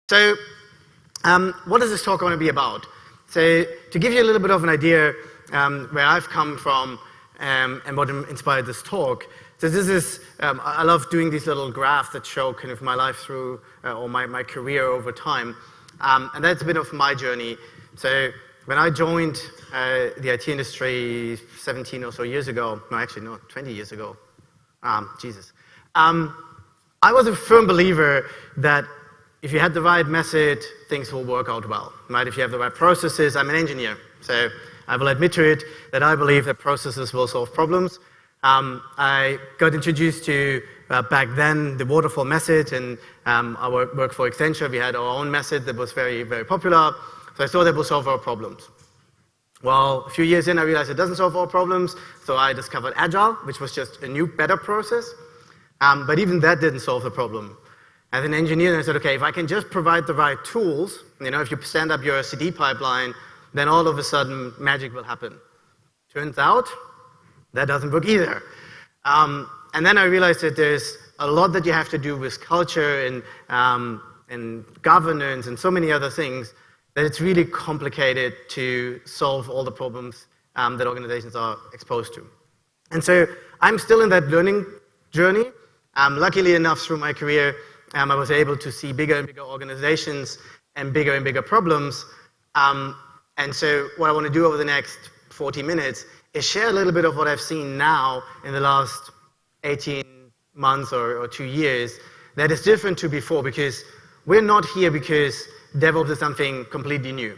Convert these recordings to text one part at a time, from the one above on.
So what is this talk going to be about? So to give you a little bit of an idea where I've come from and what inspired this talk, so this is, I love doing these little graphs that show kind of my life through, or my career over time. And that's a bit of my journey. So when I joined the IT industry 17 or so years ago, no, actually, no, 20 years ago, Jesus. I was a firm believer that if you had the right method, things will work out well, right? If you have the right processes, I'm an engineer, so I will admit to it that I believe that processes will solve problems. I got introduced to, back then, the waterfall method, and I worked for Accenture. We had our own method that was very, very popular, so I thought that would solve our problems. Well, a few years in, I realized it doesn't solve our problems, so I discovered Agile, which was just a new, better process, but even that didn't solve the problem. As an engineer, I said, okay, if I can just provide the right tools, you know, if you stand up your CD pipeline, then all of a sudden, magic will happen. Turns out, that doesn't work either. And then I realized that there's a lot that you have to do with culture and governance and so many other things that it's really complicated to solve all the problems that organizations are exposed to. And so I'm still in that learning journey. Luckily enough, through my career, I was able to see bigger and bigger organizations and bigger problems. And so what I want to do over the next 40 minutes is share a little bit of what I've seen now in the last 18 months or 2 years that is different to before, because we're not here because DevOps is something completely new,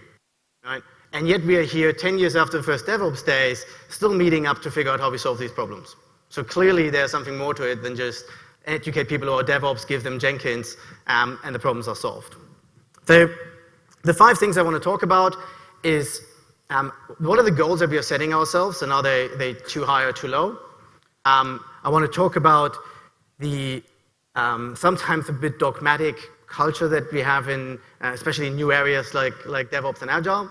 right? And yet we are here 10 years after the first DevOps days, still meeting up to figure out how we solve these problems. So clearly there's something more to it than just educate people who are DevOps, give them Jenkins, and the problems are solved. So the 5 things I want to talk about is what are the goals that we are setting ourselves, and are they too high or too low? I want to talk about the sometimes a bit dogmatic culture that we have in, especially in new areas like DevOps and Agile.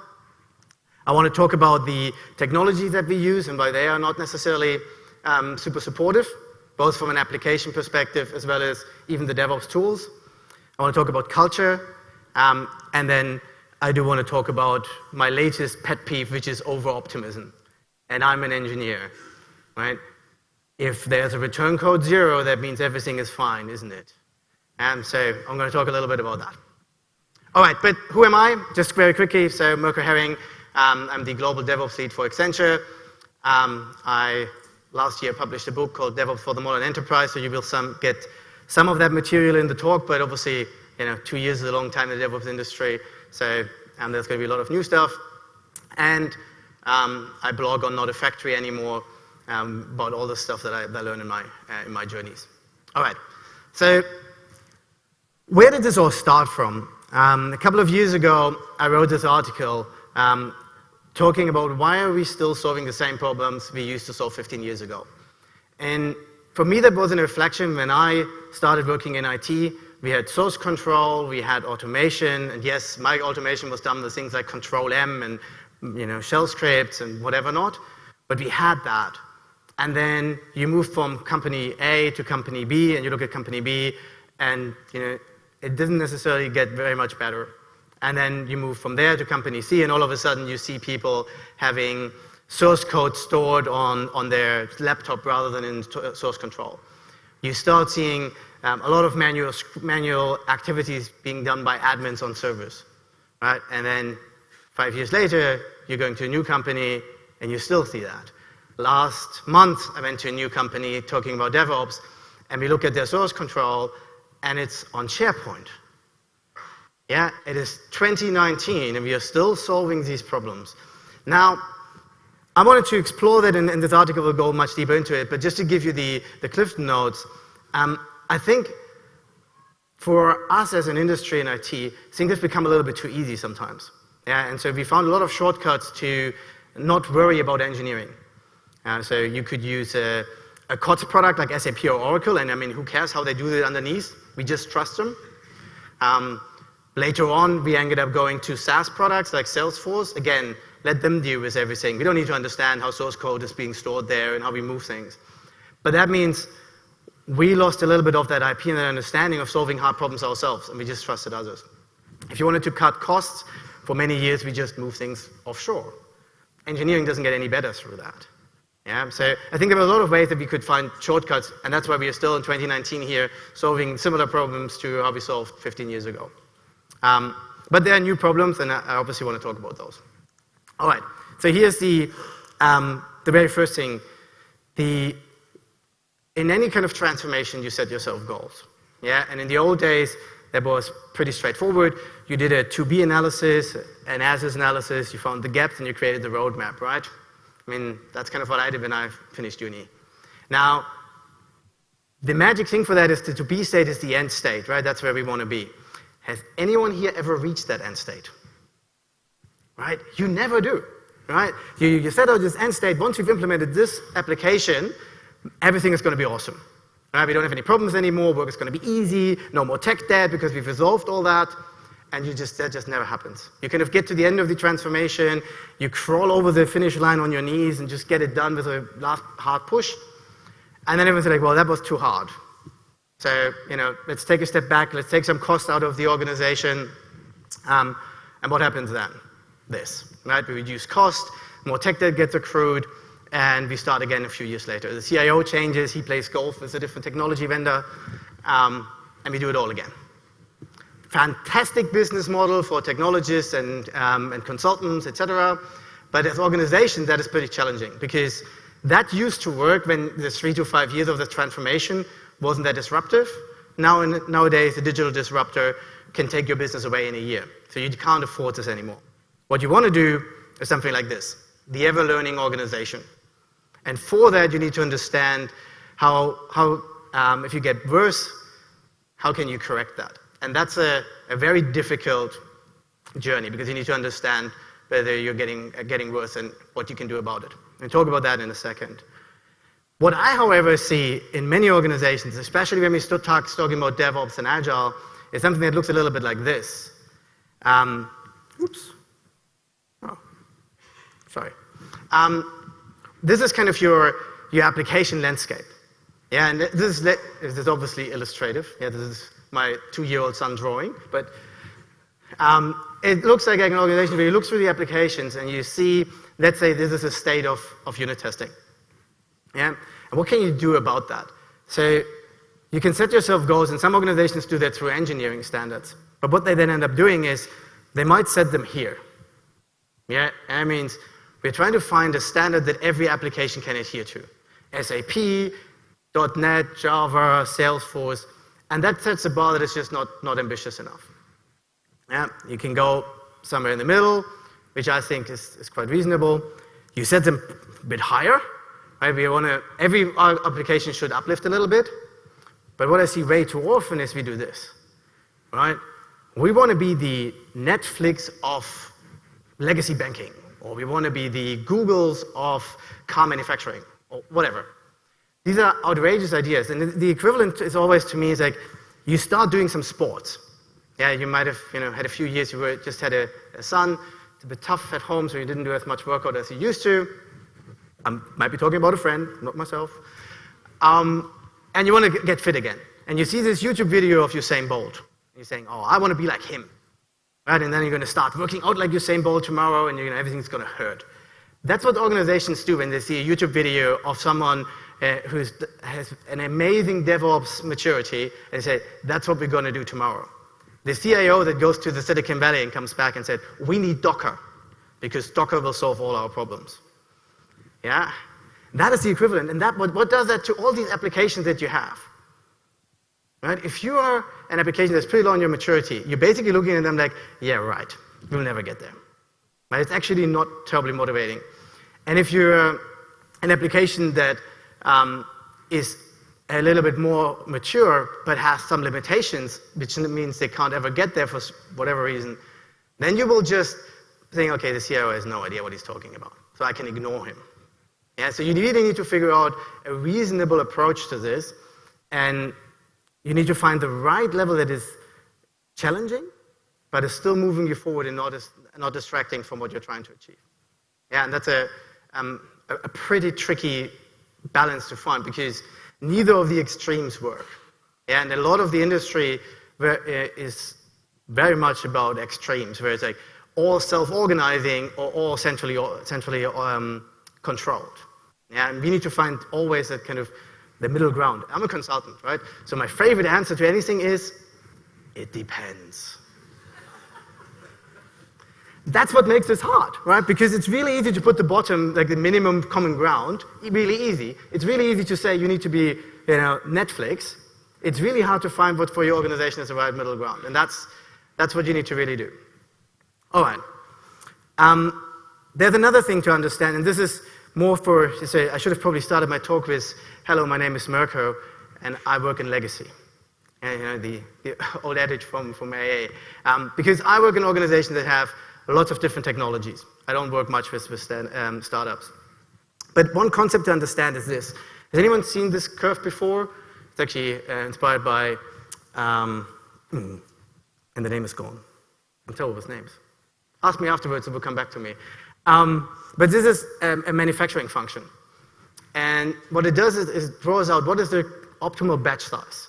I want to talk about the technologies that we use and why they are not necessarily super supportive, both from an application perspective as well as even the DevOps tools. I want to talk about culture, and then I do want to talk about my latest pet peeve, which is over-optimism. And I'm an engineer, right? If there's a return code 0, that means everything is fine, isn't it? And so I'm going to talk a little bit about that. All right, but who am I? Just very quickly, so Mirco Hering, I'm the Global DevOps lead for Accenture. I last year published a book called DevOps for the Modern Enterprise, so you will get some of that material in the talk, but obviously, you know, 2 years is a long time in the DevOps industry, so there's going to be a lot of new stuff. And I blog on Not a Factory anymore about all the stuff that I learned in my journeys. All right, so where did this all start from? A couple of years ago, I wrote this article talking about why are we still solving the same problems we used to solve 15 years ago. And for me, that was a reflection when I started working in IT. We had source control, we had automation, and yes, my automation was done with things like Control M and, you know, shell scripts and whatever not, but we had that. And then you move from company A to company B, and you look at company B, and, you know, it didn't necessarily get very much better. And then you move from there to company C, and all of a sudden you see people having source code stored on their laptop rather than in source control. You start seeing a lot of manual activities being done by admins on servers, right? And then 5 years later, you're going to a new company, and you still see that. Last month, I went to a new company talking about DevOps, and we look at their source control, and it's on SharePoint. Yeah, it is 2019, and we are still solving these problems. Now, I wanted to explore that, and this article will go much deeper into it, but just to give you the Clifton Notes, I think for us as an industry in IT, things have become a little bit too easy sometimes. Yeah, and so we found a lot of shortcuts to not worry about engineering. So you could use a COTS product like SAP or Oracle, and I mean, who cares how they do it underneath? We just trust them. Later on, we ended up going to SaaS products like Salesforce. Again, let them deal with everything. We don't need to understand how source code is being stored there and how we move things. But that means we lost a little bit of that IP and that understanding of solving hard problems ourselves, and we just trusted others. If you wanted to cut costs, for many years we just moved things offshore. Engineering doesn't get any better through that. Yeah, so I think there are a lot of ways that we could find shortcuts, and that's why we are still in 2019 here solving similar problems to how we solved 15 years ago. But there are new problems, and I obviously want to talk about those. All right, so here's the very first thing. In any kind of transformation, you set yourself goals. Yeah, and in the old days, that was pretty straightforward. You did a to-be analysis, an as-is analysis, you found the gaps, and you created the roadmap, right? I mean, that's kind of what I did when I finished uni. Now, the magic thing for that is the to-be state is the end state, right? That's where we want to be. Has anyone here ever reached that end state? Right? You never do, right? You set out this end state. Once you've implemented this application, everything is going to be awesome. Right? We don't have any problems anymore. Work is going to be easy. No more tech debt because we've resolved all that. And that just never happens. You kind of get to the end of the transformation, you crawl over the finish line on your knees and just get it done with a last hard push. And then everyone's like, well, that was too hard. So, let's take a step back, let's take some cost out of the organization. And what happens then? This, right? We reduce cost, more tech debt gets accrued, and we start again a few years later. The CIO changes, he plays golf with a different technology vendor, and we do it all again. Fantastic business model for technologists and consultants, etc. But as organizations, that is pretty challenging because that used to work when the 3 to 5 years of the transformation wasn't that disruptive. Nowadays, the digital disruptor can take your business away in a year. So you can't afford this anymore. What you want to do is something like this, the ever-learning organization. And for that, you need to understand how if you get worse, how can you correct that? And that's a very difficult journey because you need to understand whether you're getting worse and what you can do about it. We'll talk about that in a second. What I, however, see in many organizations, especially when we start talking about DevOps and Agile, is something that looks a little bit like this. Oops. Oh, sorry. This is kind of your application landscape. Yeah, and this is obviously illustrative. Yeah, this is my 2-year-old son drawing, but it looks like an organization where you look through the applications and you see, let's say this is a state of unit testing. Yeah, and what can you do about that? So you can set yourself goals, and some organizations do that through engineering standards. But what they then end up doing is they might set them here. Yeah, and that means we're trying to find a standard that every application can adhere to. SAP, .NET, Java, Salesforce, and that sets a bar that is just not ambitious enough. Yeah, you can go somewhere in the middle, which I think is quite reasonable. You set them a bit higher, right? Every application should uplift a little bit, but what I see way too often is we do this, right? We want to be the Netflix of legacy banking, or we want to be the Googles of car manufacturing, or whatever. These are outrageous ideas, and the equivalent is always to me is like you start doing some sports. Yeah, you might have had a few years you just had a son. It's a bit tough at home, so you didn't do as much workout as you used to. I might be talking about a friend, not myself. And you want to get fit again, and you see this YouTube video of Usain Bolt. You're saying, "Oh, I want to be like him," right? And then you're going to start working out like Usain Bolt tomorrow, and everything's going to hurt. That's what organizations do when they see a YouTube video of someone who has an amazing DevOps maturity, and they say, that's what we're going to do tomorrow. The CIO that goes to the Silicon Valley and comes back and said, we need Docker, because Docker will solve all our problems. Yeah? That is the equivalent. And what does that to all these applications that you have? Right? If you are an application that's pretty low in your maturity, you're basically looking at them like, yeah, right, we'll never get there. Right? It's actually not terribly motivating. And if you're an application that is a little bit more mature but has some limitations, which means they can't ever get there for whatever reason, then you will just think, okay, the CIO has no idea what he's talking about, so I can ignore him. Yeah, so you really need to figure out a reasonable approach to this, and you need to find the right level that is challenging, but is still moving you forward and not distracting from what you're trying to achieve. Yeah, and that's a pretty tricky balance to find because neither of the extremes work. Yeah, and a lot of the industry is very much about extremes, where it's like all self-organizing or all centrally controlled. Yeah, and we need to find always that kind of the middle ground. I'm a consultant, right? So my favorite answer to anything is, it depends. That's what makes this hard, right? Because it's really easy to put the bottom, like the minimum common ground, really easy. It's really easy to say you need to be, Netflix. It's really hard to find what for your organization is the right middle ground, and that's what you need to really do. All right. There's another thing to understand, and this is more for, I should have probably started my talk with, hello, my name is Mirco, and I work in legacy. And, the old adage from AA. Because I work in organizations that have lots of different technologies. I don't work much with startups. But one concept to understand is this. Has anyone seen this curve before? It's actually inspired by, and the name is gone. I'm terrible with names. Ask me afterwards, it will come back to me. But this is a manufacturing function. And what it does is it draws out what is the optimal batch size.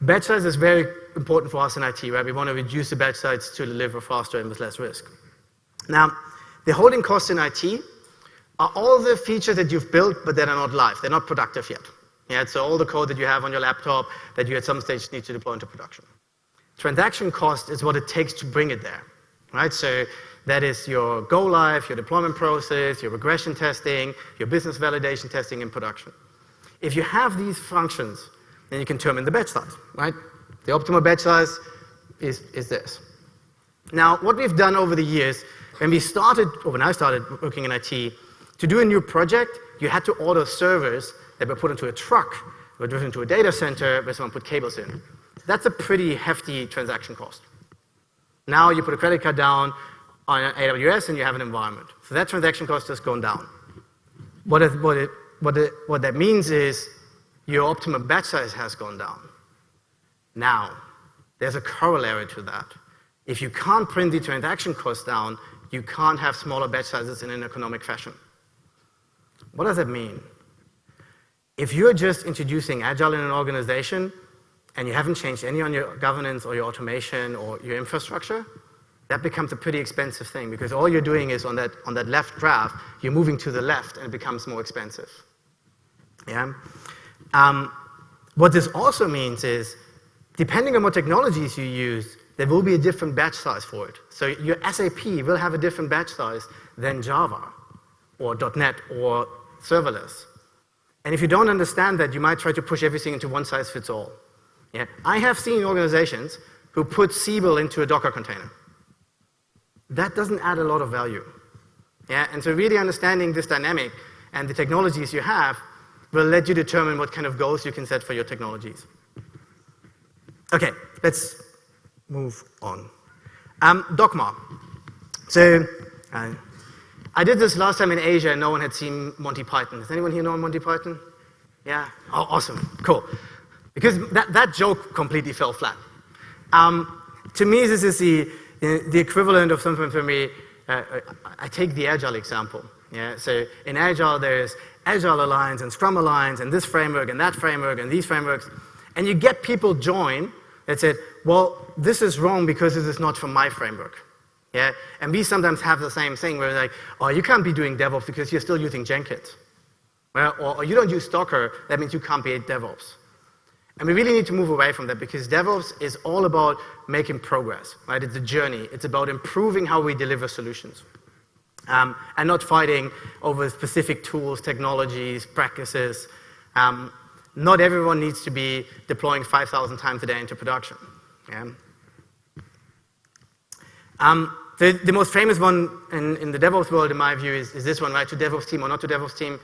Batch size is very important for us in IT, right? We want to reduce the batch size to deliver faster and with less risk. Now, the holding costs in IT are all the features that you've built, but that are not live. They're not productive yet. Yeah, so all the code that you have on your laptop that you at some stage need to deploy into production. Transaction cost is what it takes to bring it there, right? So that is your go live, your deployment process, your regression testing, your business validation testing in production. If you have these functions, then you can determine the batch size, right? The optimal batch size is this. Now, what we've done over the years, when I started working in IT, to do a new project, you had to order servers that were put into a truck, were driven to a data center where someone put cables in. That's a pretty hefty transaction cost. Now you put a credit card down on AWS and you have an environment. So that transaction cost has gone down. What that means is your optimal batch size has gone down. Now, there's a corollary to that. If you can't bring the transaction cost down, you can't have smaller batch sizes in an economic fashion. What does that mean? If you're just introducing Agile in an organization and you haven't changed any on your governance or your automation or your infrastructure, that becomes a pretty expensive thing because all you're doing is on that left graph, you're moving to the left and it becomes more expensive. Yeah? What this also means is, depending on what technologies you use, there will be a different batch size for it. So your SAP will have a different batch size than Java or .NET or serverless. And if you don't understand that, you might try to push everything into one size fits all. Yeah? I have seen organizations who put Siebel into a Docker container. That doesn't add a lot of value. Yeah? And so really understanding this dynamic and the technologies you have will let you determine what kind of goals you can set for your technologies. Okay, let's move on. DOGMA. So I did this last time in Asia and no one had seen Monty Python. Does anyone here know Monty Python? Yeah? Oh, awesome, cool. Because that joke completely fell flat. To me, this is the equivalent of something for me. I take the Agile example. Yeah? So in Agile, there's Agile Alliance and Scrum Alliance and this framework and that framework and these frameworks. And you get people join that said, well, this is wrong because this is not from my framework. Yeah? And we sometimes have the same thing where we're like, oh, you can't be doing DevOps because you're still using Jenkins. Well, or you don't use Docker, that means you can't be DevOps. And we really need to move away from that because DevOps is all about making progress, right? It's a journey. It's about improving how we deliver solutions. And not fighting over specific tools, technologies, practices. Not everyone needs to be deploying 5,000 times a day into production. Yeah? The most famous one in the DevOps world, in my view, is this one, right? To DevOps team or not to DevOps team.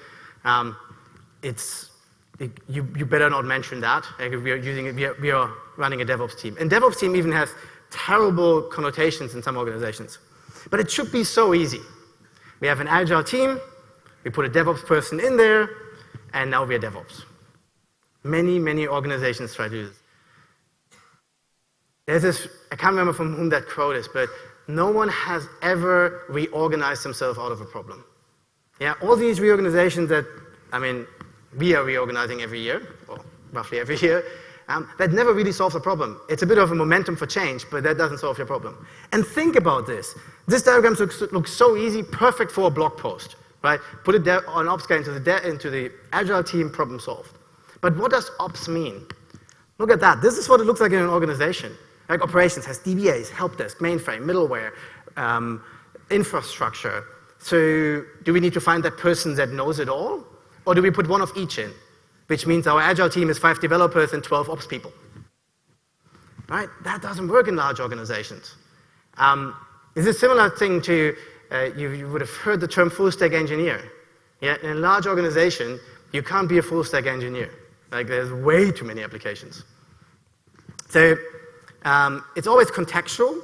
You better not mention that. We are running a DevOps team. And DevOps team even has terrible connotations in some organizations. But it should be so easy. We have an Agile team, we put a DevOps person in there, and now we are DevOps. Many, many organizations try to do this. There's this, I can't remember from whom that quote is, but no one has ever reorganized themselves out of a problem. Yeah, all these reorganizations that, we are reorganizing every year, or roughly every year, that never really solves a problem. It's a bit of a momentum for change, but that doesn't solve your problem. And think about this. This diagram looks so easy, perfect for a blog post, right? Put it there on ops guy into the Agile team, problem solved. But what does ops mean? Look at that. This is what it looks like in an organization. Like operations has DBAs, help desk, mainframe, middleware, infrastructure. So do we need to find that person that knows it all? Or do we put one of each in? Which means our Agile team is 5 developers and 12 ops people. Right? That doesn't work in large organizations. It's a similar thing to, you would have heard the term full stack engineer. Yeah? In a large organization, you can't be a full stack engineer. Like there's way too many applications. So it's always contextual,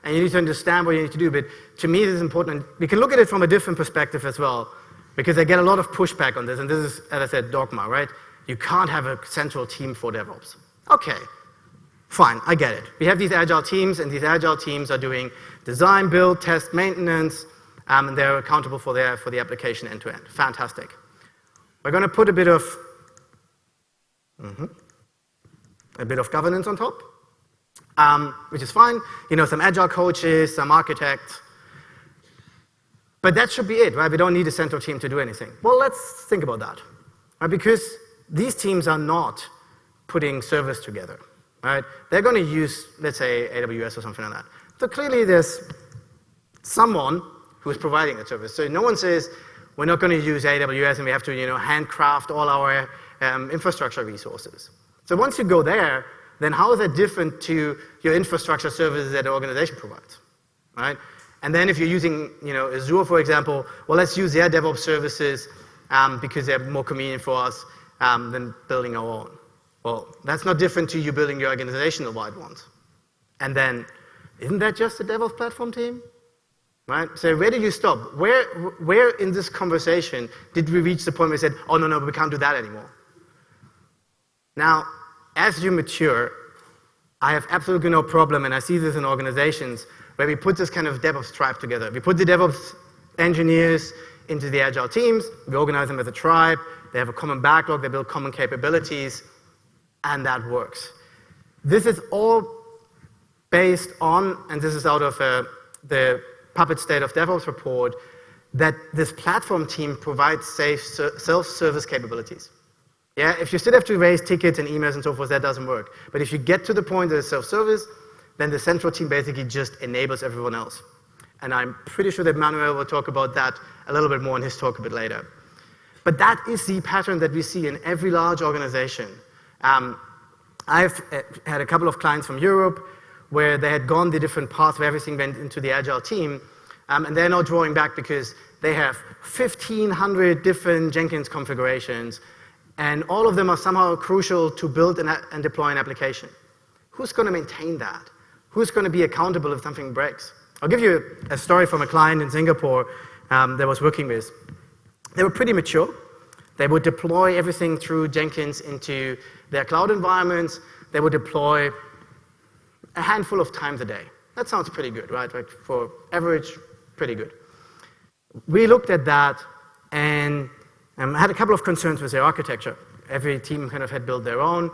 and you need to understand what you need to do. But to me, this is important. We can look at it from a different perspective as well, because I get a lot of pushback on this. And this is, as I said, dogma, right? You can't have a central team for DevOps. Okay, fine, I get it. We have these Agile teams, and these Agile teams are doing design, build, test, maintenance, and they're accountable for the application end to end. Fantastic. We're going to put a bit of governance on top, which is fine. You know, some Agile coaches, some architects. But that should be it, right? We don't need a central team to do anything. Well, let's think about that, right? Because these teams are not putting servers together, right? They're going to use, let's say, AWS or something like that. So clearly there's someone who is providing that service. So no one says, we're not going to use AWS and we have to, you know, handcraft all our infrastructure resources. So once you go there, then how is that different to your infrastructure services that the organization provides, right? And then if you're using, you know, Azure, for example, well, let's use their DevOps services because they're more convenient for us than building our own. Well, that's not different to you building your organizational-wide ones. And then, isn't that just a DevOps platform team? Right? So where did you stop? Where in this conversation did we reach the point where we said, oh, no, we can't do that anymore? Now, as you mature, I have absolutely no problem, and I see this in organizations, where we put this kind of DevOps tribe together. We put the DevOps engineers into the Agile teams, we organize them as a tribe, they have a common backlog, they build common capabilities, and that works. This is all based on, and this is out of the Puppet State of DevOps report, that this platform team provides safe self-service capabilities. Yeah, if you still have to raise tickets and emails and so forth, that doesn't work. But if you get to the point that it's self-service, then the central team basically just enables everyone else. And I'm pretty sure that Manuel will talk about that a little bit more in his talk a bit later. But that is the pattern that we see in every large organization. I've had a couple of clients from Europe where they had gone the different paths where everything went into the Agile team, and they're now drawing back because they have 1,500 different Jenkins configurations, and all of them are somehow crucial to build and deploy an application. Who's going to maintain that? Who's going to be accountable if something breaks? I'll give you a story from a client in Singapore that I was working with. They were pretty mature. They would deploy everything through Jenkins into their cloud environments. They would deploy a handful of times a day. That sounds pretty good, right? Like for average, pretty good. We looked at that and had a couple of concerns with their architecture. Every team kind of had built their own.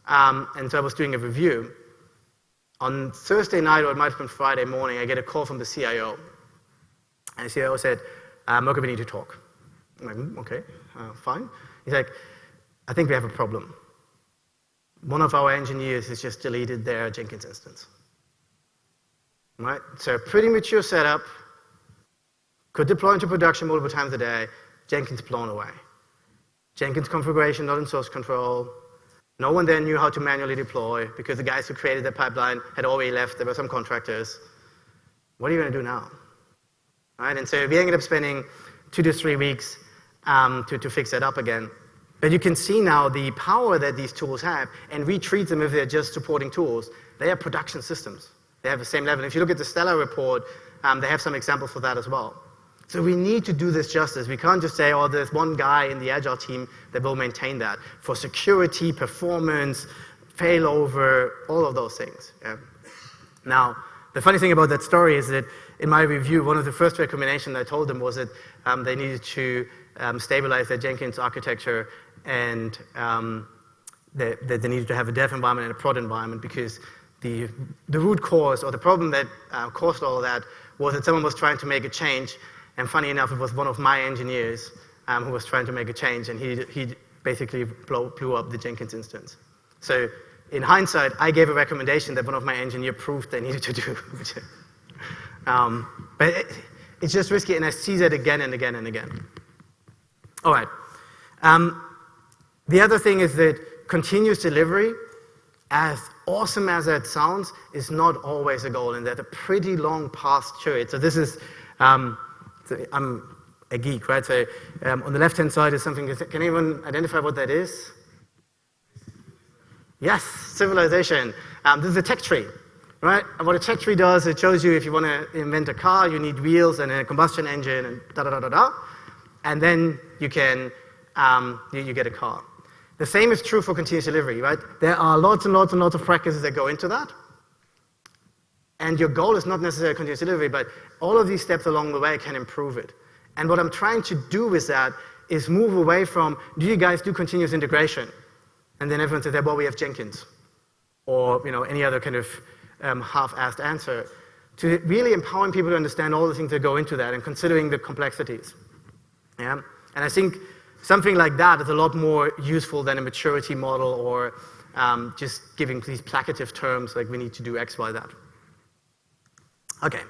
And so I was doing a review. On Thursday night, or it might have been Friday morning, I get a call from the CIO. And the CIO said, Mirco, we need to talk. I'm like, okay, fine. He's like, I think we have a problem. One of our engineers has just deleted their Jenkins instance. Right? So pretty mature setup, could deploy into production multiple times a day, Jenkins blown away. Jenkins configuration not in source control. No one there knew how to manually deploy because the guys who created the pipeline had already left. There were some contractors. What are you going to do now? Right? And so we ended up spending 2 to 3 weeks to fix that up again. But you can see now the power that these tools have, and we treat them if they're just supporting tools. They are production systems. They have the same level. If you look at the Stellar report, they have some examples for that as well. So we need to do this justice. We can't just say, oh, there's one guy in the Agile team that will maintain that. For security, performance, failover, all of those things. Yeah. Now, the funny thing about that story is that in my review, one of the first recommendations I told them was that they needed to stabilize their Jenkins architecture and that they needed to have a dev environment and a prod environment because the root cause or the problem that caused all of that was that someone was trying to make a change, and funny enough, it was one of my engineers who was trying to make a change, and he basically blew up the Jenkins instance. So in hindsight, I gave a recommendation that one of my engineers proved they needed to do. But it's just risky, and I see that again and again and again. All right. The other thing is that continuous delivery, as awesome as that sounds, is not always a goal, and there's a pretty long path to it. So this is, I'm a geek, right? So on the left-hand side is something, can anyone identify what that is? Yes, civilization. This is a tech tree, right? And what a tech tree does, it shows you if you want to invent a car, you need wheels and a combustion engine and da-da-da-da-da, and then you can, you get a car. The same is true for continuous delivery, right? There are lots and lots and lots of practices that go into that. And your goal is not necessarily continuous delivery, but all of these steps along the way can improve it. And what I'm trying to do with that is move away from, do you guys do continuous integration? And then everyone says, well, we have Jenkins. Or any other kind of half-assed answer. To really empowering people to understand all the things that go into that and considering the complexities. Yeah? And I think something like that is a lot more useful than a maturity model or just giving these placative terms like we need to do X, Y, that. Okay,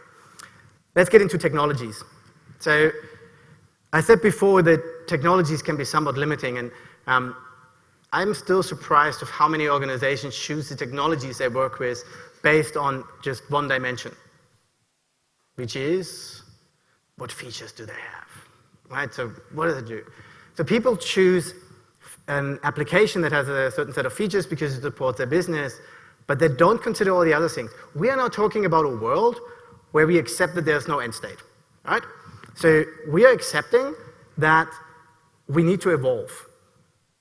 let's get into technologies. So I said before that technologies can be somewhat limiting, and I'm still surprised of how many organizations choose the technologies they work with based on just one dimension, which is what features do they have, right? So what does it do? So people choose an application that has a certain set of features because it supports their business, but they don't consider all the other things. We are now talking about a world where we accept that there's no end state, right? So we are accepting that we need to evolve.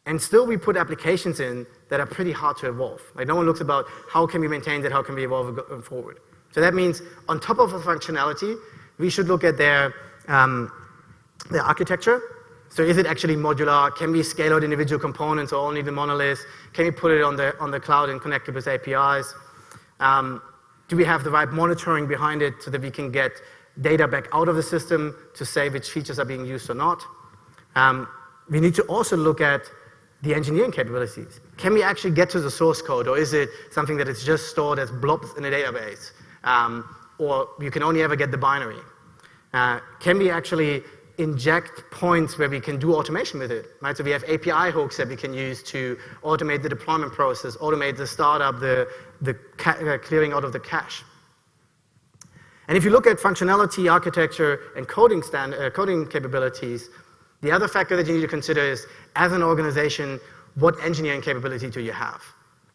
And still we put applications in that are pretty hard to evolve. Like no one looks about how can we maintain that, how can we evolve going forward. So that means on top of the functionality, we should look at their architecture. So is it actually modular? Can we scale out individual components or only the monoliths? Can we put it on the cloud and connect it with APIs? Do we have the right monitoring behind it so that we can get data back out of the system to say which features are being used or not? We need to also look at the engineering capabilities. Can we actually get to the source code, or is it something that is just stored as blobs in a database? Or you can only ever get the binary? Can we actually inject points where we can do automation with it, right? So we have API hooks that we can use to automate the deployment process, automate the startup, the clearing out of the cache. And if you look at functionality, architecture, and coding capabilities, the other factor that you need to consider is, as an organization, what engineering capability do you have?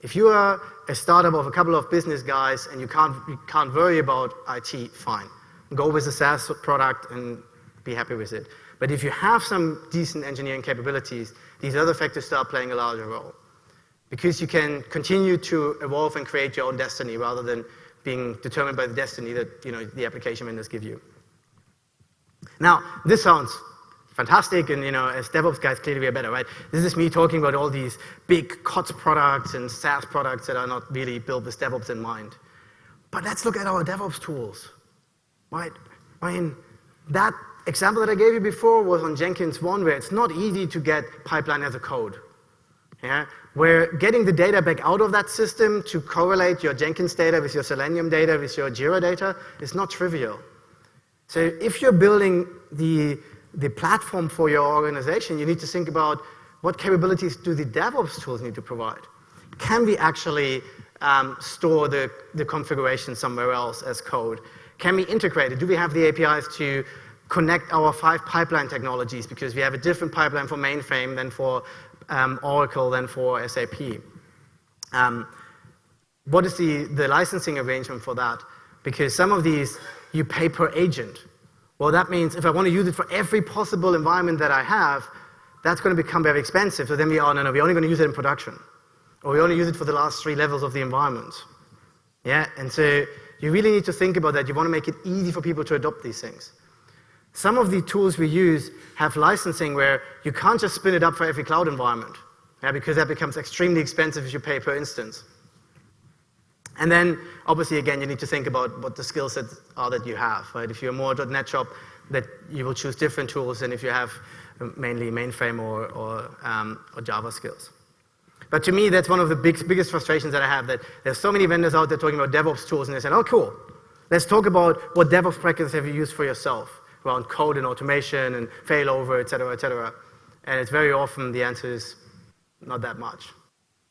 If you are a startup of a couple of business guys and you can't worry about IT, fine. Go with a SaaS product and be happy with it. But if you have some decent engineering capabilities, these other factors start playing a larger role. Because you can continue to evolve and create your own destiny rather than being determined by the destiny that the application vendors give you. Now, this sounds fantastic, and as DevOps guys, clearly we are better, right? This is me talking about all these big COTS products and SaaS products that are not really built with DevOps in mind. But let's look at our DevOps tools, right? I mean, that example that I gave you before was on Jenkins 1, where it's not easy to get pipeline as a code. Yeah? Where getting the data back out of that system to correlate your Jenkins data with your Selenium data, with your Jira data, is not trivial. So if you're building the platform for your organization, you need to think about what capabilities do the DevOps tools need to provide. Can we actually store the configuration somewhere else as code? Can we integrate it? Do we have the APIs to connect our 5 pipeline technologies, because we have a different pipeline for mainframe than for Oracle than for SAP? What is the licensing arrangement for that? Because some of these you pay per agent. Well, that means if I want to use it for every possible environment that I have, that's going to become very expensive. So then we're only going to use it in production. Or we only use it for the last 3 levels of the environment. Yeah, and so you really need to think about that. You want to make it easy for people to adopt these things. Some of the tools we use have licensing where you can't just spin it up for every cloud environment. because that becomes extremely expensive if you pay per instance. And then, obviously, again, you need to think about what the skill sets are that you have, right? If you're more a .NET shop, that you will choose different tools than if you have mainly mainframe or Java skills. But to me, that's one of the biggest frustrations that I have, that there's so many vendors out there talking about DevOps tools, and they say, oh, cool, let's talk about what DevOps practices have you used for yourself around code and automation and failover, et cetera, et cetera. And it's very often the answer is not that much.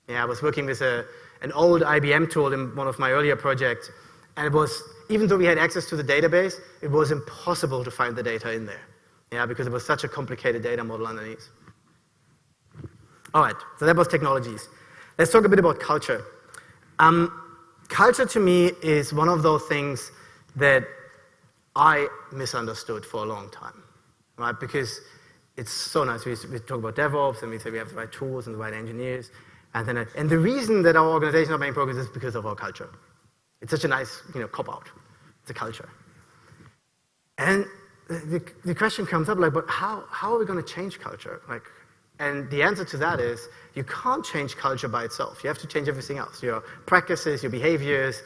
Yeah, I was working with an old IBM tool in one of my earlier projects, and it was, even though we had access to the database, it was impossible to find the data in there. Yeah, because it was such a complicated data model underneath. All right, so that was technologies. Let's talk a bit about culture. Culture to me is one of those things that I misunderstood for a long time, right? Because it's so nice. We talk about DevOps, and we say we have the right tools and the right engineers, and the reason that our organization is not making progress is because of our culture. It's such a nice, cop-out. It's a culture. And the question comes up, like, but how are we going to change culture? And the answer to that is, you can't change culture by itself. You have to change everything else, your practices, your behaviors.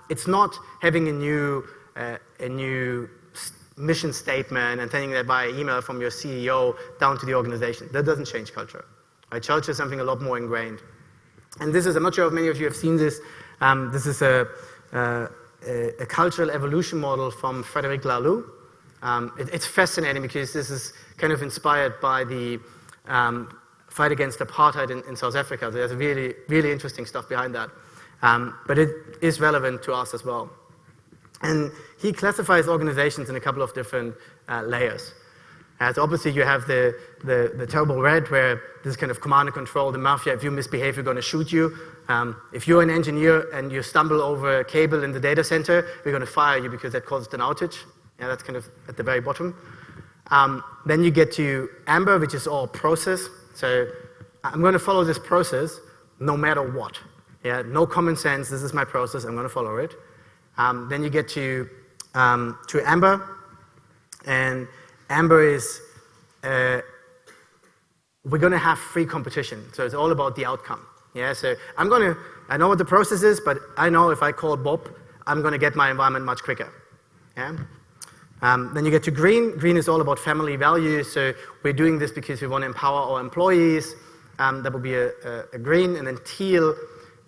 It's not having a new mission statement and sending that by email from your CEO down to the organization. That doesn't change culture. Right? Culture is something a lot more ingrained. And this is, I'm not sure if many of you have seen this. This is a cultural evolution model from Frederic Laloux. It's fascinating because this is kind of inspired by the fight against apartheid in South Africa. There's really, really interesting stuff behind that. But it is relevant to us as well. And he classifies organizations in a couple of different layers. So obviously you have the terrible red, where this is kind of command and control, the mafia. If you misbehave, we're going to shoot you. If you're an engineer and you stumble over a cable in the data center, we're going to fire you because that caused an outage. Yeah, that's kind of at the very bottom. Then you get to amber, which is all process. So I'm going to follow this process no matter what. Yeah, no common sense. This is my process. I'm going to follow it. Then you get to amber, and amber is we're going to have free competition. So it's all about the outcome. Yeah, so I know what the process is, but I know if I call Bob, I'm going to get my environment much quicker. Yeah. Then you get to green. Green is all about family values. So we're doing this because we want to empower our employees. That will be a green. And then teal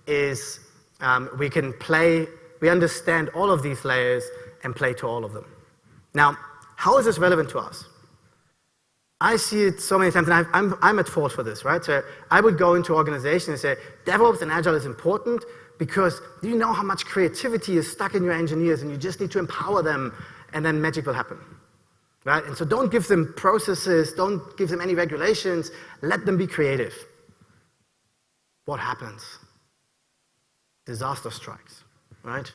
is we can play. We understand all of these layers and play to all of them. Now, how is this relevant to us? I see it so many times, and I'm at fault for this, right? So I would go into organizations and say, DevOps and Agile is important because you know how much creativity is stuck in your engineers, and you just need to empower them, and then magic will happen, right? And so don't give them processes, don't give them any regulations, let them be creative. What happens? Disaster strikes, right?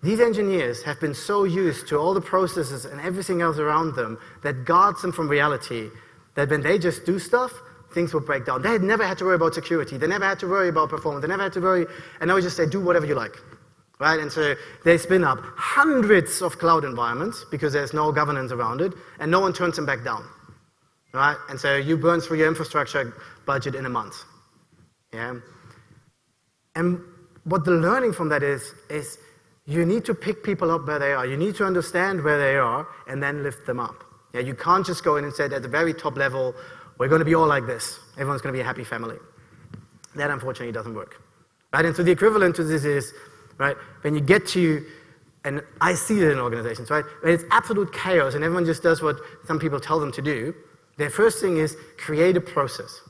These engineers have been so used to all the processes and everything else around them that guards them from reality, that when they just do stuff, things will break down. They had never had to worry about security. They never had to worry about performance. They never had to worry, and now we just say, do whatever you like, right? And so they spin up hundreds of cloud environments because there's no governance around it, and no one turns them back down, right? And so you burn through your infrastructure budget in a month, yeah? And what the learning from that is you need to pick people up where they are. You need to understand where they are and then lift them up. Yeah, you can't just go in and say at the very top level, we're going to be all like this. Everyone's going to be a happy family. That unfortunately doesn't work. Right? And so the equivalent to this is, right, when you get to, and I see it in organizations, right, when it's absolute chaos and everyone just does what some people tell them to do, their first thing is create a process.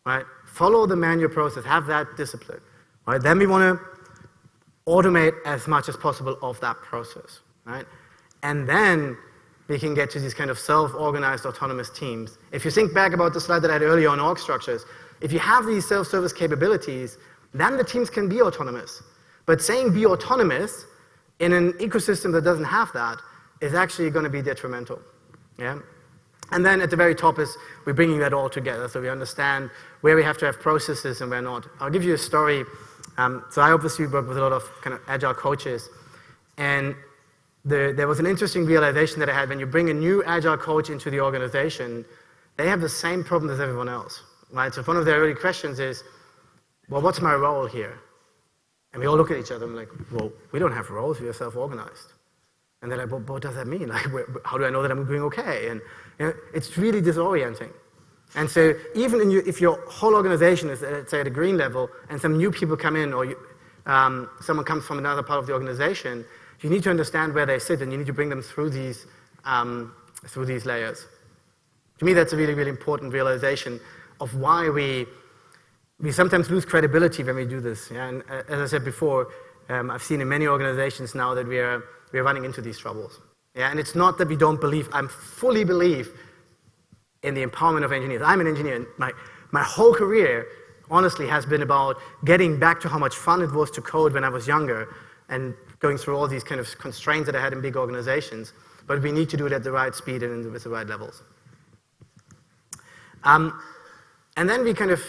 Right? Follow the manual process, have that discipline. Right? Then we want to automate as much as possible of that process, right? And then we can get to these kind of self-organized autonomous teams. If you think back about the slide that I had earlier on org structures, if you have these self-service capabilities, then the teams can be autonomous. But saying be autonomous in an ecosystem that doesn't have that is actually going to be detrimental, yeah? And then at the very top is we're bringing that all together so we understand where we have to have processes and where not. I'll give you a story. So I obviously work with a lot of kind of agile coaches, and there was an interesting realization that I had. When you bring a new agile coach into the organization, they have the same problem as everyone else, right? So one of the early questions is, well, what's my role here? And we all look at each other and like, well, we don't have roles, we are self-organized. And they're like, well, what does that mean? Like, how do I know that I'm doing okay? And it's really disorienting. And so even if your whole organization is, let's say, at a green level, and some new people come in, or someone comes from another part of the organization, you need to understand where they sit, and you need to bring them through these layers. To me, that's a really, really important realization of why we sometimes lose credibility when we do this. Yeah? And as I said before, I've seen in many organizations now that we're running into these troubles. Yeah? And it's not that we don't believe. I fully believe in the empowerment of engineers. I'm an engineer, and my whole career, honestly, has been about getting back to how much fun it was to code when I was younger, and going through all these kind of constraints that I had in big organizations. But we need to do it at the right speed and with the right levels. And then we kind of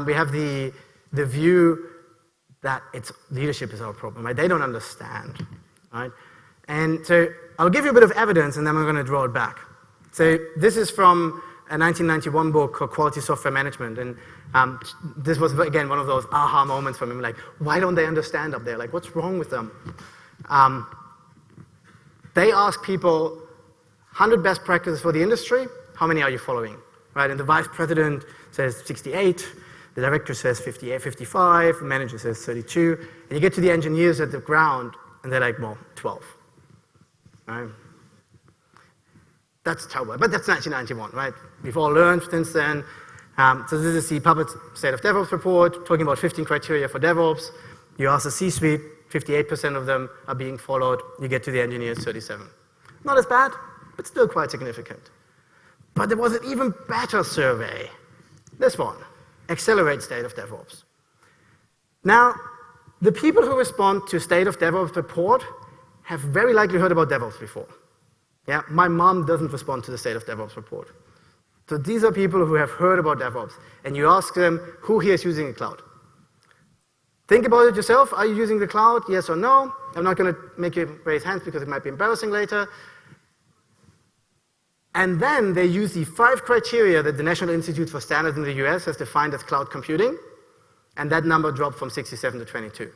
we have the view that leadership is our problem, right? They don't understand, right? And so I'll give you a bit of evidence, and then we're going to draw it back. So this is from a 1991 book called Quality Software Management, and this was, again, one of those aha moments for me, like, why don't they understand up there? Like, what's wrong with them? They ask people 100 best practices for the industry, how many are you following? Right? And the vice president says 68, the director says 58, 55, the manager says 32, and you get to the engineers at the ground, and they're like, well, 12. Right? That's terrible, but that's 1991, right? We've all learned since then. So this is the public State of DevOps report, talking about 15 criteria for DevOps. You ask the C-suite, 58% of them are being followed. You get to the engineers, 37. Not as bad, but still quite significant. But there was an even better survey. This one, Accelerate State of DevOps. Now, the people who respond to State of DevOps report have very likely heard about DevOps before. Yeah, my mom doesn't respond to the State of DevOps report. So these are people who have heard about DevOps, and you ask them, who here is using a cloud? Think about it yourself. Are you using the cloud? Yes or no? I'm not going to make you raise hands because it might be embarrassing later. And then they use the 5 criteria that the National Institute for Standards in the US has defined as cloud computing, and that number dropped from 67 to 22.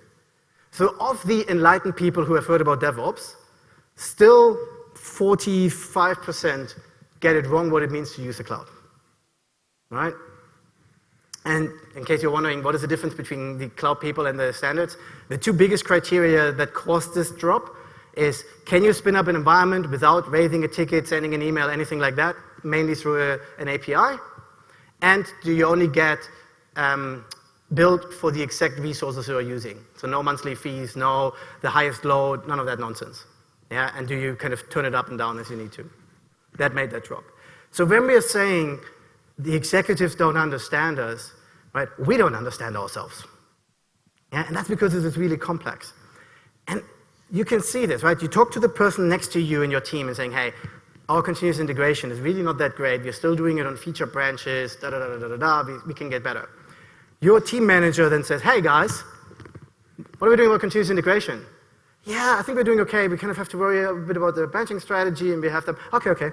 So of the enlightened people who have heard about DevOps, still 45% get it wrong what it means to use the cloud. Right? And in case you're wondering what is the difference between the cloud people and the standards, the 2 biggest criteria that caused this drop is, can you spin up an environment without raising a ticket, sending an email, anything like that, mainly through an API? And do you only get billed for the exact resources you are using? So no monthly fees, no the highest load, none of that nonsense. Yeah? And do you kind of turn it up and down as you need to? That made that drop. So when we are saying the executives don't understand us, right, we don't understand ourselves. Yeah? And that's because this is really complex. And you can see this, right? You talk to the person next to you in your team and saying, hey, our continuous integration is really not that great. We're still doing it on feature branches, we can get better. Your team manager then says, hey guys, what are we doing about continuous integration? Yeah, I think we're doing okay. We kind of have to worry a bit about the branching strategy, and we have to, okay.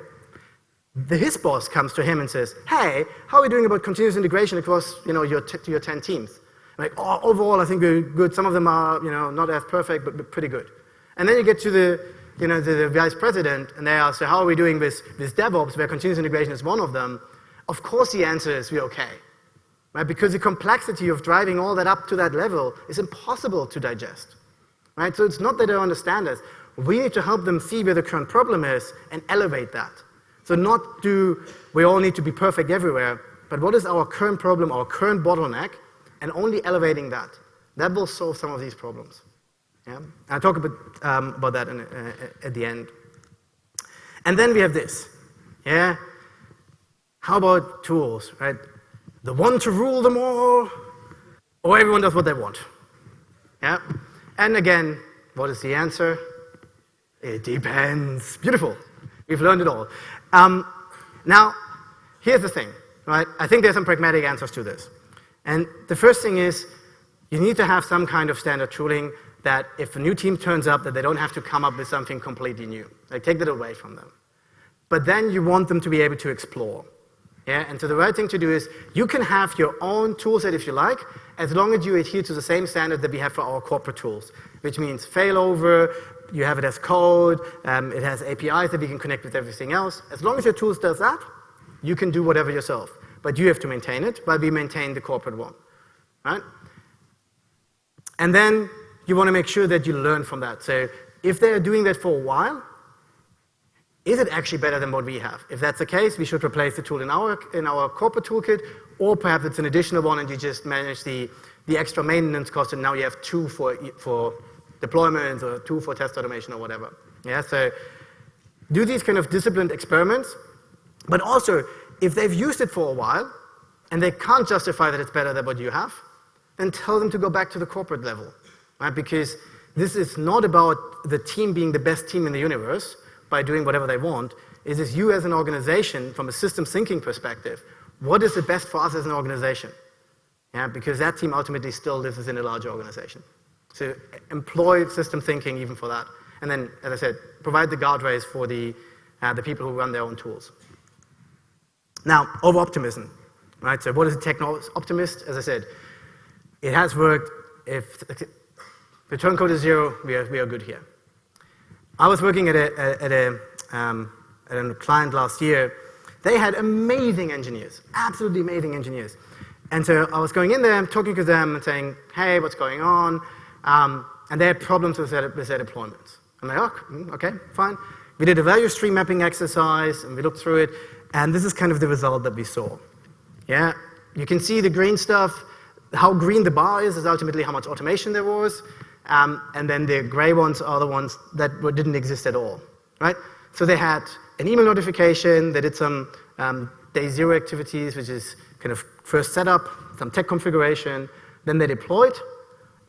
His boss comes to him and says, hey, how are we doing about continuous integration across your 10 teams? Like, oh, overall, I think we're good. Some of them are not as perfect, but pretty good. And then you get to the vice president, and they ask, so how are we doing with DevOps, where continuous integration is one of them? Of course the answer is we're okay. Right? Because the complexity of driving all that up to that level is impossible to digest. Right? So it's not that they don't understand us. We need to help them see where the current problem is and elevate that. So we all need to be perfect everywhere, but what is our current problem, our current bottleneck, and only elevating that. That will solve some of these problems. Yeah? I'll talk a bit about that at the end. And then we have this. Yeah? How about tools, right? The one to rule them all, or everyone does what they want. Yeah? And again, what is the answer? It depends. Beautiful. We've learned it all. Now, here's the thing, right? I think there's some pragmatic answers to this. And the first thing is, you need to have some kind of standard tooling that if a new team turns up, that they don't have to come up with something completely new. Like, take that away from them. But then you want them to be able to explore. Yeah, and so the right thing to do is you can have your own tool set if you like, as long as you adhere to the same standard that we have for our corporate tools, which means failover, you have it as code, it has APIs that we can connect with everything else. As long as your tools does that, you can do whatever yourself. But you have to maintain it, while we maintain the corporate one, right? And then you want to make sure that you learn from that. So if they're doing that for a while, is it actually better than what we have? If that's the case, we should replace the tool in our corporate toolkit, or perhaps it's an additional one and you just manage the extra maintenance cost, and now you have two for deployments or two for test automation or whatever. Yeah, so do these kind of disciplined experiments, but also if they've used it for a while and they can't justify that it's better than what you have, then tell them to go back to the corporate level, right? Because this is not about the team being the best team in the universe by doing whatever they want. It is you as an organization from a systems thinking perspective. What is the best for us as an organization? Yeah, because that team ultimately still lives within a larger organization. So employ system thinking even for that. And then, as I said, provide the guardrails for the people who run their own tools. Now, over-optimism, right? So what is a techno-optimist? As I said, it has worked. If return code is 0, we are good here. I was working at a client last year. They had amazing engineers, absolutely amazing engineers. And so I was going in there, talking to them and saying, hey, what's going on? And they had problems with their deployments. I'm like, oh, okay, fine. We did a value stream mapping exercise, and we looked through it, and this is kind of the result that we saw. Yeah, you can see the green stuff. How green the bar is ultimately how much automation there was, and then the gray ones are the ones that didn't exist at all, right? So they had an email notification, they did some day 0 activities, which is kind of first setup, some tech configuration, then they deployed,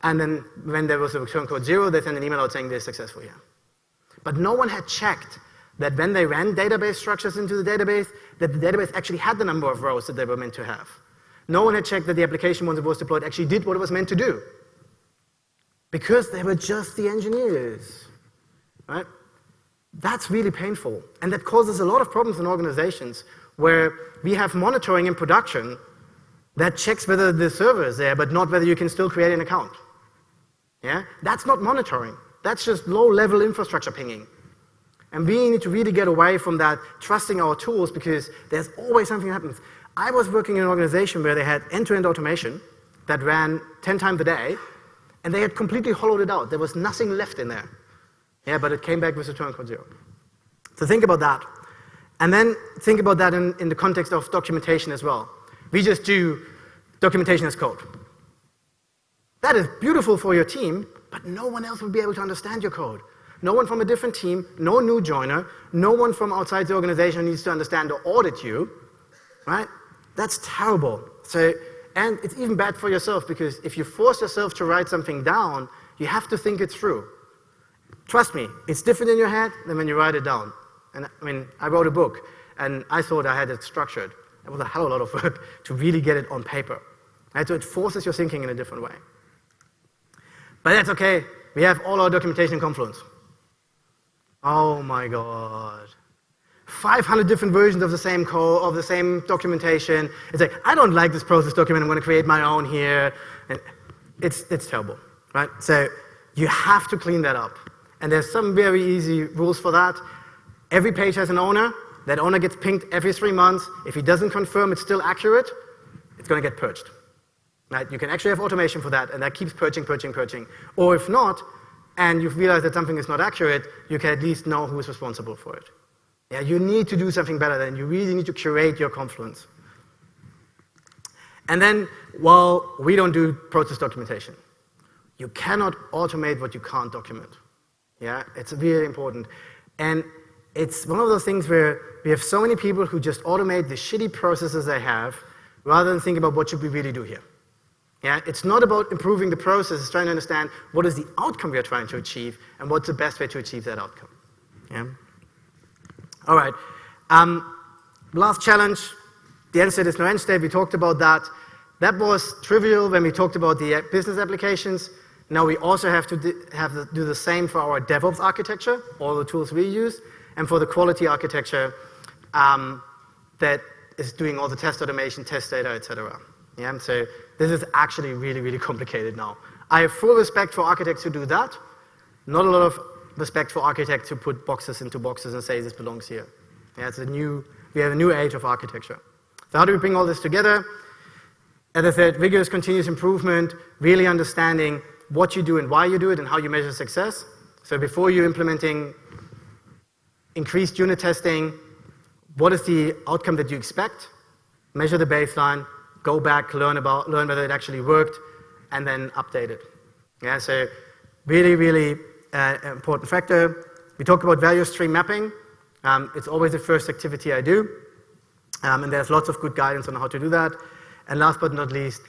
and then when there was a return code 0, they sent an email out saying they're successful here. But no one had checked that when they ran database structures into the database, that the database actually had the number of rows that they were meant to have. No one had checked that the application, once it was deployed, actually did what it was meant to do. Because they were just the engineers, right? That's really painful. And that causes a lot of problems in organizations where we have monitoring in production that checks whether the server is there, but not whether you can still create an account. Yeah? That's not monitoring. That's just low-level infrastructure pinging. And we need to really get away from that, trusting our tools, because there's always something that happens. I was working in an organization where they had end-to-end automation that ran 10 times a day, and they had completely hollowed it out. There was nothing left in there. Yeah, but it came back with return code 0. So think about that. And then think about that in the context of documentation as well. We just do documentation as code. That is beautiful for your team, but no one else will be able to understand your code. No one from a different team, no new joiner, no one from outside the organization needs to understand or audit you, right? That's terrible. So, and it's even bad for yourself, because if you force yourself to write something down, you have to think it through. Trust me, it's different in your head than when you write it down. And I mean, I wrote a book, and I thought I had it structured. It was a hell of a lot of work to really get it on paper. Right? So it forces your thinking in a different way. But that's okay. We have all our documentation in Confluence. Oh my God. 500 different versions of the same code, of the same documentation. It's like, I don't like this process document, I'm going to create my own here. And it's terrible, right? So you have to clean that up. And there's some very easy rules for that. Every page has an owner. That owner gets pinged every 3 months. If he doesn't confirm it's still accurate, it's going to get purged. Right? You can actually have automation for that, and that keeps purging. Or if not, and you've realized that something is not accurate, you can at least know who is responsible for it. Yeah, you need to do something better than you really need to curate your Confluence. And then, well, we don't do process documentation. You cannot automate what you can't document. Yeah, it's really important. And it's one of those things where we have so many people who just automate the shitty processes they have rather than think about what should we really do here. Yeah, it's not about improving the process, it's trying to understand what is the outcome we are trying to achieve and what's the best way to achieve that outcome. Yeah. All right. Last challenge, the end state is no end state. We talked about that. That was trivial when we talked about the business applications. Now we also have to do the same for our DevOps architecture, all the tools we use, and for the quality architecture that is doing all the test automation, test data, etc. Yeah, so this is actually really, really complicated now. I have full respect for architects who do that. Not a lot of respect for architects who put boxes into boxes and say this belongs here. Yeah, we have a new age of architecture. So how do we bring all this together? As I said, rigorous continuous improvement, really understanding what you do and why you do it and how you measure success. So before you're implementing increased unit testing, what is the outcome that you expect? Measure the baseline, go back, learn whether it actually worked, and then update it. Yeah, so really, really important factor. We talked about value stream mapping. It's always the first activity I do. And there's lots of good guidance on how to do that. And last but not least,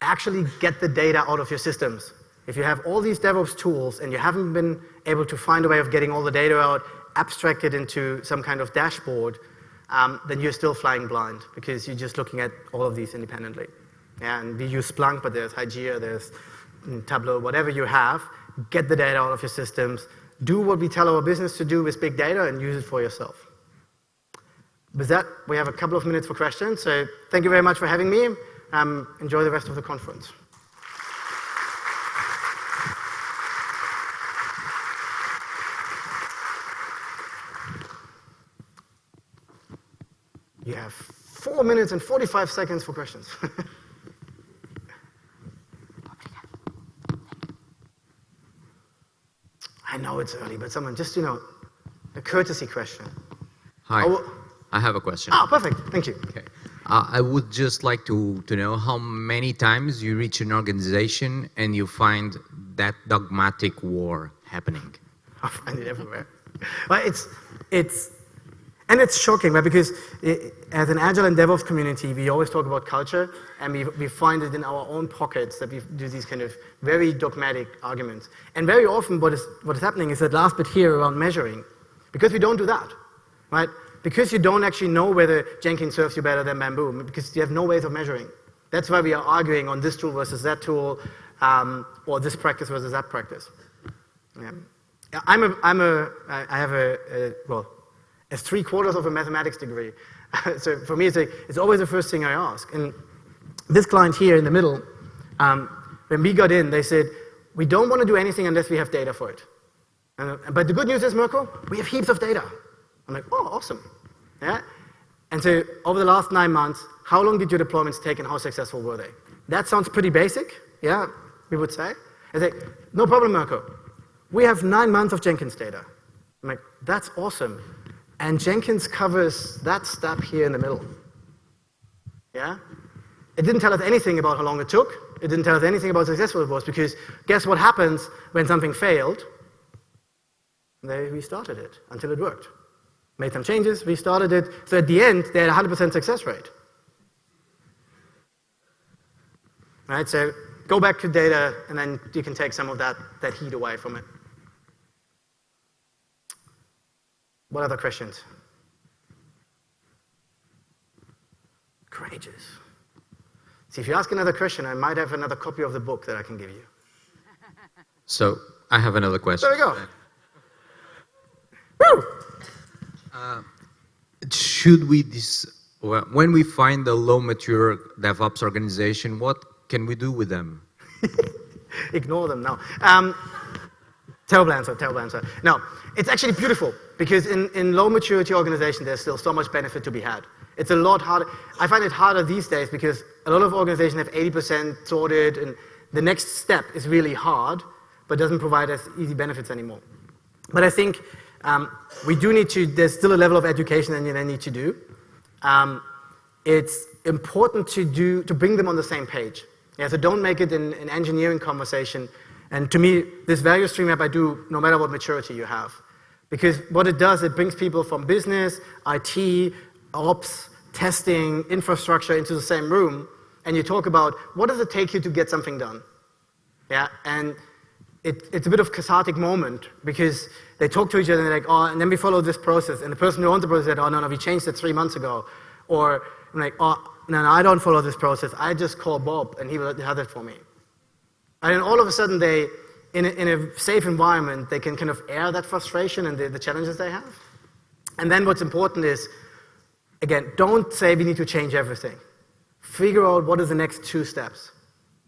actually get the data out of your systems. If you have all these DevOps tools and you haven't been able to find a way of getting all the data out, abstract it into some kind of dashboard, then you're still flying blind because you're just looking at all of these independently. Yeah, and we use Splunk, but there's Hygeia, there's Tableau, whatever you have. Get the data out of your systems. Do what we tell our business to do with big data and use it for yourself. With that, we have a couple of minutes for questions. So thank you very much for having me. Enjoy the rest of the conference. You have 4 minutes and 45 seconds for questions. I know it's early, but someone just, a courtesy question. Hi, I have a question. Ah, perfect, thank you. Okay. I would just like to know how many times you reach an organization and you find that dogmatic war happening. I find it everywhere. Well, it's shocking, right? Because as an Agile and DevOps community, we always talk about culture, and we find it in our own pockets that we do these kind of very dogmatic arguments. And very often what is happening is that last bit here around measuring, because we don't do that, right? Because you don't actually know whether Jenkins serves you better than Bamboo, because you have no ways of measuring. That's why we are arguing on this tool versus that tool, or this practice versus that practice. Yeah. I have a 3/4 of a mathematics degree. So for me, it's always the first thing I ask. And this client here in the middle, when we got in, they said, we don't want to do anything unless we have data for it. But the good news is, Mirco, we have heaps of data. I'm like, oh, awesome. Yeah? And so over the last 9 months, how long did your deployments take and how successful were they? That sounds pretty basic, yeah, we would say. I say, no problem, Mirco. We have 9 months of Jenkins data. I'm like, that's awesome. And Jenkins covers that step here in the middle. Yeah? It didn't tell us anything about how long it took. It didn't tell us anything about how successful it was, because guess what happens when something failed? They restarted it until it worked. Made some changes, restarted it. So at the end, they had a 100% success rate. Right? So go back to data, and then you can take some of that heat away from it. What other questions? Courageous. See, if you ask another question, I might have another copy of the book that I can give you. So I have another question. There we go. Woo! When we find a low mature DevOps organization, what can we do with them? Ignore them now. Terrible answer. No, it's actually beautiful, because in low maturity organizations, there's still so much benefit to be had. It's a lot harder. I find it harder these days because a lot of organizations have 80% sorted, and the next step is really hard, but doesn't provide us easy benefits anymore. But I think we do need to, there's still a level of education that you then need to do. It's important to bring them on the same page. Yeah, so don't make it an engineering conversation. And to me, this value stream map I do no matter what maturity you have. Because what it does, it brings people from business, IT, ops, testing, infrastructure into the same room, and you talk about what does it take you to get something done. Yeah, and it's a bit of a cathartic moment, because they talk to each other and they're like, oh, and then we follow this process, and the person who owns the process said, oh, no, we changed it 3 months ago. Or I'm like, oh, no, I don't follow this process. I just call Bob, and he will have it for me. And then all of a sudden, in a safe environment, they can kind of air that frustration and the challenges they have. And then what's important is again, don't say we need to change everything. Figure out what are the next 2 steps.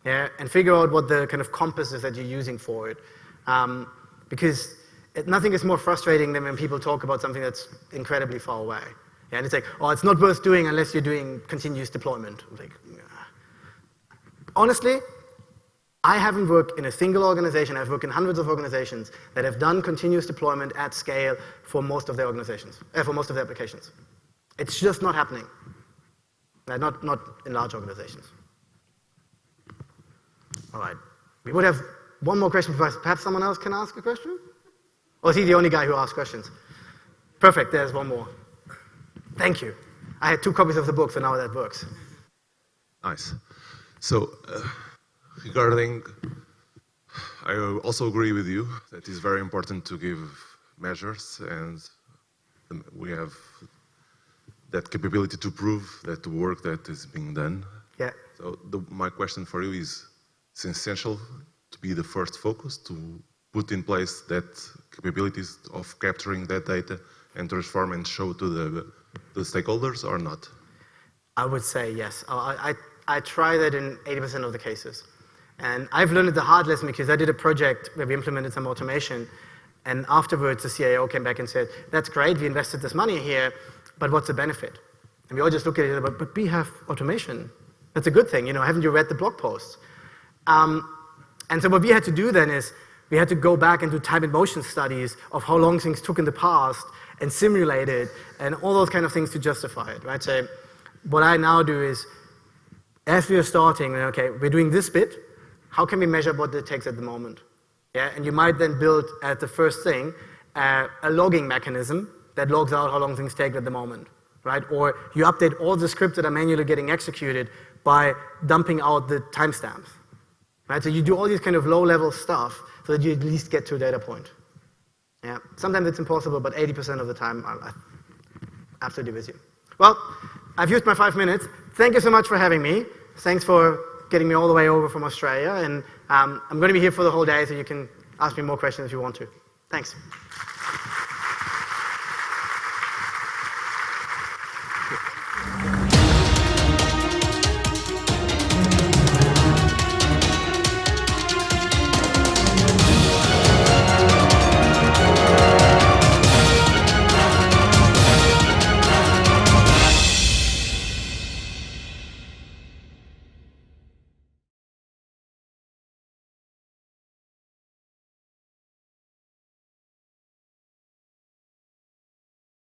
Yeah, and figure out what the kind of compass is that you're using for it. Because nothing is more frustrating than when people talk about something that's incredibly far away. Yeah, and it's like, oh, it's not worth doing unless you're doing continuous deployment. Like, honestly, I haven't worked in a single organization. I've worked in hundreds of organizations that have done continuous deployment at scale for most of their organizations, for most of their applications. It's just not happening. Not in large organizations. All right. We would have one more question. Perhaps someone else can ask a question? Or is he the only guy who asks questions? Perfect. There's one more. Thank you. I had 2 copies of the book, so now that works. Nice. So, regarding, I also agree with you that it's very important to give measures, and we have that capability to prove that the work that is being done. Yeah. So my question for you is, it's essential to be the first focus, to put in place that capabilities of capturing that data and transform and show to the stakeholders, or not? I would say yes. I try that in 80% of the cases. And I've learned it the hard lesson because I did a project where we implemented some automation, and afterwards the CIO came back and said, that's great, we invested this money here, but what's the benefit? And we all just look at it, but we have automation. That's a good thing, haven't you read the blog posts? And so what we had to do then is, we had to go back and do time and motion studies of how long things took in the past and simulate it and all those kind of things to justify it, right? So what I now do is, as we are starting, okay, we're doing this bit, how can we measure what it takes at the moment? Yeah, and you might then build at the first thing a logging mechanism that logs out how long things take at the moment, right? Or you update all the scripts that are manually getting executed by dumping out the timestamps, right? So you do all these kind of low-level stuff so that you at least get to a data point. Yeah, sometimes it's impossible, but 80% of the time, I'm absolutely with you. Well, I've used my 5 minutes. Thank you so much for having me. Thanks for getting me all the way over from Australia. And I'm going to be here for the whole day, so you can ask me more questions if you want to. Thanks.